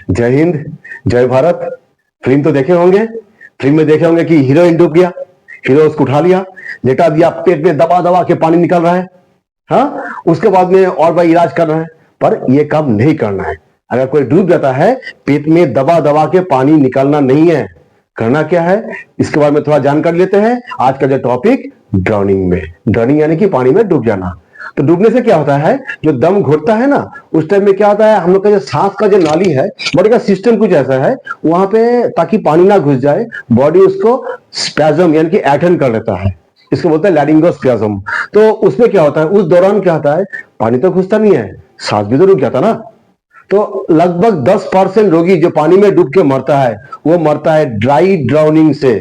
जय हिंद, जय भारत। फिल्म तो देखे होंगे। फिल्म में देखे होंगे कि हीरोइन डूब गया, हीरो उसको उठा लिया, लेटा दिया, पेट में दबा दबा के पानी निकल रहा है। हाँ, उसके बाद में और भाई इलाज कर रहा है, पर यह काम नहीं करना है। अगर कोई डूब जाता है, पेट में दबा दबा के पानी निकालना नहीं है। करना क्या है, इसके बारे में थोड़ा जानकारी लेते हैं। आज का जो टॉपिक, ड्राउनिंग में। ड्राउनिंग यानी कि पानी में डूब जाना। तो डूबने से क्या होता है, जो दम घुटता है ना, उस टाइम में क्या होता है, हम लोग का जो सांस का जो नाली है, बॉडी का सिस्टम कुछ ऐसा है, वहां पे ताकि पानी ना घुस जाए, बॉडी उसको स्पैज्म यानी कि ऐठन कर लेता है। इसको बोलते हैं लैरिंगोस्पाज्म। तो उसमें क्या होता है, उस दौरान क्या होता है, पानी तो घुसता नहीं है, सांस भी तो रुक जाता ना। तो लगभग 10% रोगी जो पानी में डूब के मरता है, वो मरता है ड्राई ड्राउनिंग से।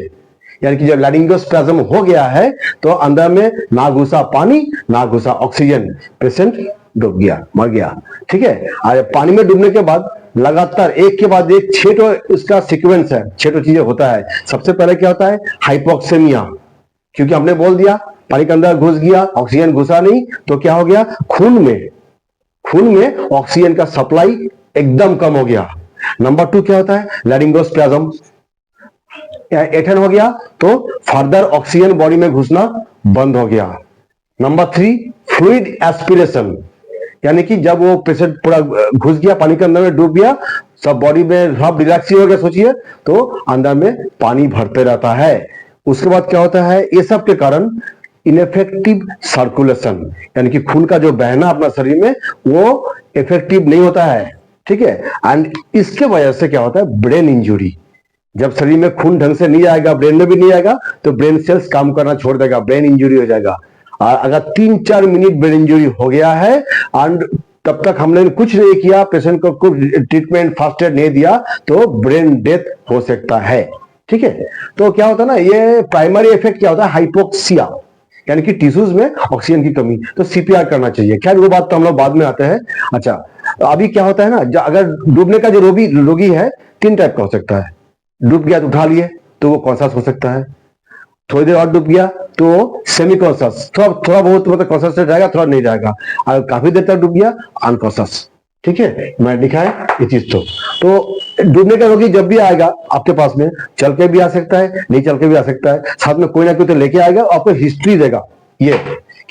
यानी कि जब लैरिंगोस्पाज्म हो गया है, तो अंदर में ना घुसा पानी, ना घुसा ऑक्सीजन, पेशेंट डूब गया, मर गया। ठीक है। और पानी में डूबने के बाद लगातार एक के बाद एक 6 इसका सीक्वेंस है, 6 चीजें होता है। सबसे पहले क्या होता है, हाइपोक्सेमिया, क्योंकि हमने बोल दिया पानी के अंदर घुस गया, ऑक्सीजन घुसा नहीं, तो क्या हो गया, खून में ऑक्सीजन का सप्लाई एकदम कम हो गया। नंबर 2 क्या होता है, लैरिंगोस्पाज्म, ऐठन हो गया, तो फर्दर ऑक्सीजन बॉडी में घुसना बंद हो गया। नंबर 3 फ्लूइड एस्पिरेशन, यानी कि जब वो पेशेंट पूरा घुस गया, पानी के अंदर में डूब गया, सब बॉडी में सब रिलैक्स हो गया, सोचिए, तो अंदर में पानी भरते रहता है। उसके बाद क्या होता है, ये सब के कारण इनफेक्टिव सर्कुलेशन, यानी कि खून का जो बहना अपना शरीर में, वो इफेक्टिव नहीं होता है। ठीक है। एंड इसके वजह से क्या होता है, ब्रेन इंजुरी। जब शरीर में खून ढंग से नहीं आएगा, ब्रेन में भी नहीं आएगा, तो ब्रेन सेल्स काम करना छोड़ देगा, ब्रेन इंजुरी हो जाएगा। और अगर 3-4 मिनट ब्रेन इंजुरी हो गया है, एंड तब तक हमने कुछ नहीं किया, पेशेंट को कुछ ट्रीटमेंट फर्स्ट एड नहीं दिया, तो ब्रेन डेथ हो सकता है। ठीक है। तो क्या होता है ना, ये प्राइमरी इफेक्ट क्या होता है, हाइपोक्सिया, यानी कि टिश्यूज में ऑक्सीजन की कमी, तो सीपीआर करना चाहिए। खैर वो बात तो हम लोग बाद में आते हैं। अच्छा, तो अभी क्या होता है ना, अगर डूबने का जो रोगी है, 3 टाइप का हो सकता है। डूब गया तो उठा लिए, तो वो कॉन्शियस हो सकता है। थोड़ी देर और डूब गया तो सेमी कॉन्शियस, थोड़ा बहुत मतलब कॉन्शियस रहेगा, थोड़ा नहीं रहेगा। और काफी देर तक डूब गया, अनकॉन्शियस। ठीक है, मैंने लिखा है ये चीज। तो डूबने का रोगी जब भी आएगा आपके पास में, चल के भी आ सकता है, नहीं चल के भी आ सकता है, साथ में कोई ना कोई तो लेके आएगा, आपको हिस्ट्री देगा ये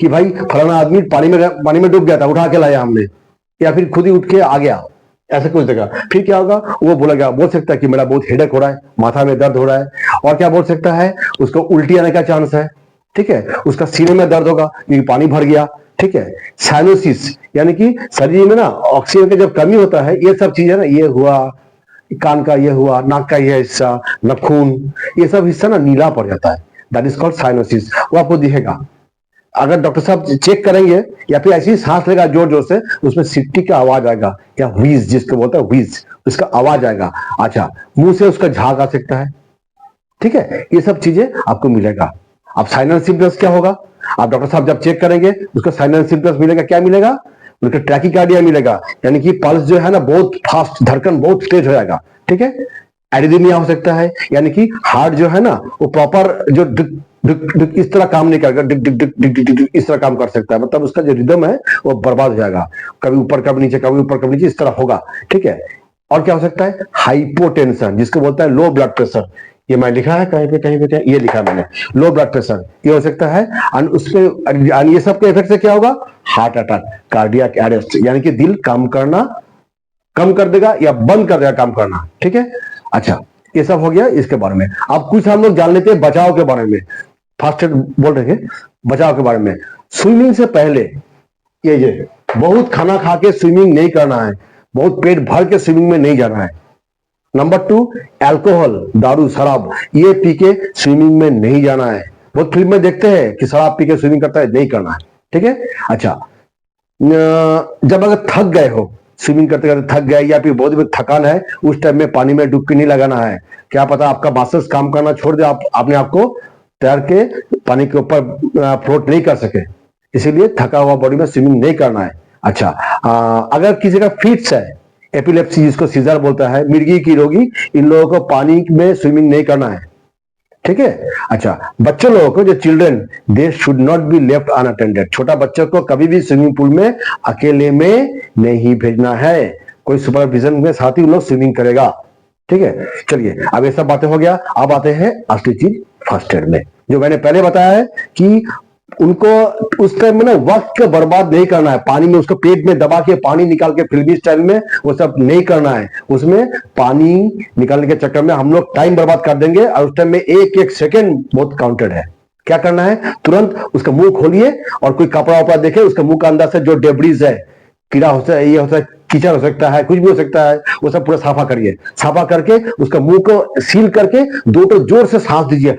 कि भाई फलाना आदमी पानी में डूब गया था, उठा के लाया हमने, या फिर खुद ही उठ के आ गया, ऐसा कुछ देगा। फिर क्या होगा, वो बोलेगा, बोल सकता है कि मेरा बहुत हेडेक हो रहा है, माथा में दर्द हो रहा है। और क्या बोल सकता है, उसको उल्टी आने का चांस है। ठीक है, उसका सीने में दर्द होगा क्योंकि पानी भर गया। ठीक है। साइनोसिस, यानी कि शरीर में ना ऑक्सीजन का जब कमी होता है, ये सब चीजें ना, ये हुआ कान का, ये हुआ नाक का, ये हिस्सा, नाखून, ये सब हिस्सा ना नीला पड़ जाता है, दैट इज कॉल्ड साइनोसिस। वो आपको दिखेगा। अगर डॉक्टर साहब चेक करेंगे, या फिर ऐसी सांस लेगा जोर जोर से, उसमें सिट्टी का आवाज आएगा, या व्हीज जिसको बोलते हैं, व्हीज, उसका आवाज आएगा। अच्छा, मुंह से उसका झाग आ सकता है। ठीक है, ये सब चीजें आपको मिलेगा। अब साइनल सिम्पटम्स क्या होगा, आप डॉक्टर साहब जब चेक करेंगे, उसको साइनल सिम्पटम्स मिलेगा, क्या मिलेगा, उनका ट्रैकिकार्डिया मिलेगा, यानी कि पल्स जो है ना बहुत फास्ट, धड़कन बहुत तेज हो जाएगा। ठीक है। एरिथमिया हो सकता है, यानी कि हार्ट जो है ना, वो प्रॉपर जो इस तरह काम नहीं करेगा, Dick Dick Dick Dick Dick Dick इस तरह काम कर सकता है, मतलब उसका जो रिदम है वो बर्बाद हो जाएगा, कभी ऊपर कभी नीचे, कभी ऊपर कभी नीचे, इस तरह होगा। ठीक है। और क्या हो सकता है, हाइपोटेंशन, जिसको बोलता है लो ब्लड प्रेशर। ये मैं लिखा है कहीं पे ये लिखा मैंने, लो ब्लड प्रेशर, ये हो सकता है। और उसमें ये सब के इफेक्ट से क्या होगा, हार्ट अटैक, कार्डियक अरेस्ट, यानी कि दिल काम करना कम कर देगा या बंद कर देगा काम करना। ठीक है। अच्छा, ये सब हो गया इसके बारे में। अब कुछ हम लोग जान लेते हैं बचाव के बारे में। फर्स्ट एड बोल रहे थे, बचाव के बारे में। स्विमिंग से पहले ये बहुत खाना खा के स्विमिंग नहीं करना है, बहुत पेट भर के स्विमिंग में नहीं जाना है। नंबर 2, अल्कोहल, दारू, शराब, ये पी के स्विमिंग में नहीं जाना है। बहुत फिल्म में देखते हैं कि शराब पी के स्विमिंग करता है, नहीं करना है। ठीक है। अच्छा, जब अगर थक गए हो, स्विमिंग करते करते थक गए, या फिर बहुत भी थकान है, उस टाइम में पानी में डुबकी नहीं लगाना है। क्या पता आपका मसल्स काम करना छोड़ दे, आप अपने आप को तैर के पानी के ऊपर फ्लोट नहीं कर सके, इसीलिए थका हुआ बॉडी में स्विमिंग नहीं करना है। अच्छा, अगर किसी का फिट्स है, एपिलेप्सी जिसको सीजर बोलता है, मिर्गी की रोगी, इन लोगों को पानी में स्विमिंग नहीं करना है। ठीक है। अच्छा, बच्चों लोगों को, जो children, they should not be left unattended. छोटा बच्चों को कभी भी स्विमिंग पूल में अकेले में नहीं भेजना है। कोई सुपरविजन में साथ ही उन लोग स्विमिंग करेगा। ठीक है, चलिए अब ये सब बातें हो गया। अब आते हैं असली चीज फर्स्ट एड में, जो मैंने पहले बताया है कि उनको उस टाइम में ना वक्त को बर्बाद नहीं करना है, पानी में उसको पेट में दबा के पानी निकाल के फिल्मी स्टाइल में वो सब नहीं करना है। उसमें पानी निकालने के चक्कर में हम लोग टाइम बर्बाद कर देंगे, और उस टाइम में एक एक सेकेंड बहुत काउंटेड है। क्या करना है, तुरंत उसका मुंह खोलिए और कोई कपड़ा वपड़ा देखे, उसका मुंह का अंदर से जो डेब्रीज है, कीड़ा हो सकता है, ये हो सकता है, कीचड़ हो सकता है, कुछ भी हो सकता है, वो सब पूरा साफा करिए। साफा करके उसका मुंह को सील करके दो तो जोर से सांस दीजिए,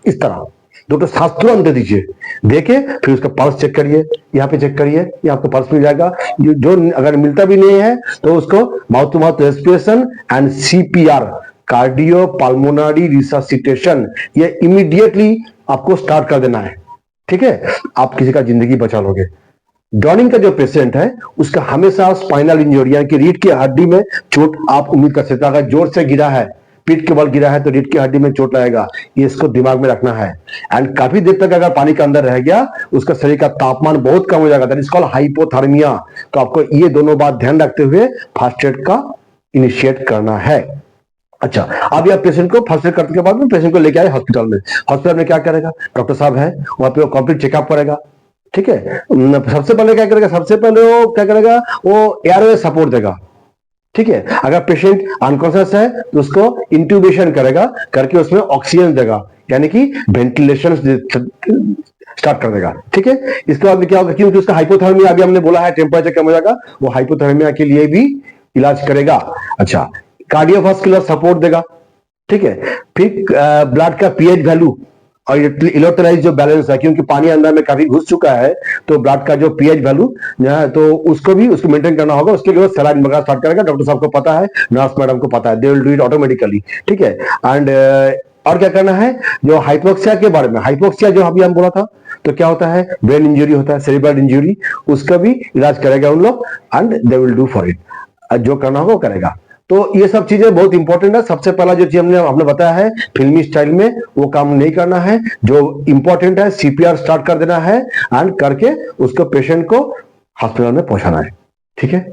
इस तरह दो तो सांस तुरंत दे दीजिए। देखे फिर उसका पल्स चेक करिए, यहाँ पे चेक करिए, ये आपको पल्स मिल जाएगा। जो अगर मिलता भी नहीं है तो उसको mouth to mouth respiration and CPR, cardio pulmonary resuscitation, ये इमीडिएटली आपको स्टार्ट कर देना है। ठीक है, आप किसी का जिंदगी बचा लोगे। ड्रॉनिंग का जो पेशेंट है उसका हमेशा स्पाइनल इंजरी यानी कि रीढ़ की हड्डी में चोट आप उम्मीद कर सकते हैं। अगर जोर से गिरा है, पीठ के बल गिरा है, तो रीढ़ की हड्डी में चोट लगेगा, ये इसको दिमाग में रखना है। एंड काफी देर तक अगर पानी के अंदर रह गया, उसका शरीर का तापमान बहुत कम हो जाएगा, दैट इज कॉल्ड हाइपोथर्मिया। तो आपको ये दोनों बात ध्यान रखते हुए फर्स्ट एड का इनिशिएट करना है। अच्छा, अब यह पेशेंट को फर्स्ट एड करने के बाद में पेशेंट को लेके आए हॉस्पिटल में। हॉस्पिटल में क्या करेगा, डॉक्टर साहब है वहां पे, वो कंप्लीट चेकअप करेगा। ठीक है, सबसे पहले क्या करेगा, सबसे पहले वो क्या करेगा, वो एयरवे सपोर्ट देगा। ठीक है, अगर पेशेंट अनकॉन्शियस है तो उसको इंट्यूबेशन करेगा, करके उसमें ऑक्सीजन देगा, यानी कि वेंटिलेशन स्टार्ट कर देगा। ठीक है, इसके बाद में क्या होगा, क्योंकि उसका हाइपोथर्मिया अभी हमने बोला है टेम्परेचर कम हो जाएगा, वो हाइपोथर्मिया के लिए भी इलाज करेगा। अच्छा, कार्डियोवास्कुलर सपोर्ट देगा। ठीक है, फिर ब्लड का पीएच वैल्यू और इलेक्ट्रोलाइट जो बैलेंस है, क्योंकि पानी अंदर में काफी घुस चुका है, तो ब्लड का जो पीएच वैल्यू तो उसको मेंटेन करना होगा। उसके लिए सलाइन वगैरह स्टार्ट करेगा, डॉक्टर साहब को पता है, नर्स मैडम को पता है, they will do it automatically. ठीक है, एंड और क्या करना है, जो हाइपोक्सिया के बारे में, हाइपोक्सिया जो अभी हम बोला था, तो क्या होता है, ब्रेन इंजरी होता है, सेरिब्रल इंजरी, उसका भी इलाज करेगा उन लोग, and they will do for it, जो करना होगा वो करेगा। तो ये सब चीजें बहुत इंपॉर्टेंट है। सबसे पहला जो चीज हमने बताया है फिल्मी स्टाइल में वो काम नहीं करना है। जो इंपॉर्टेंट है CPR स्टार्ट कर देना है, एंड करके उसको पेशेंट को हॉस्पिटल में पहुंचाना है। ठीक है।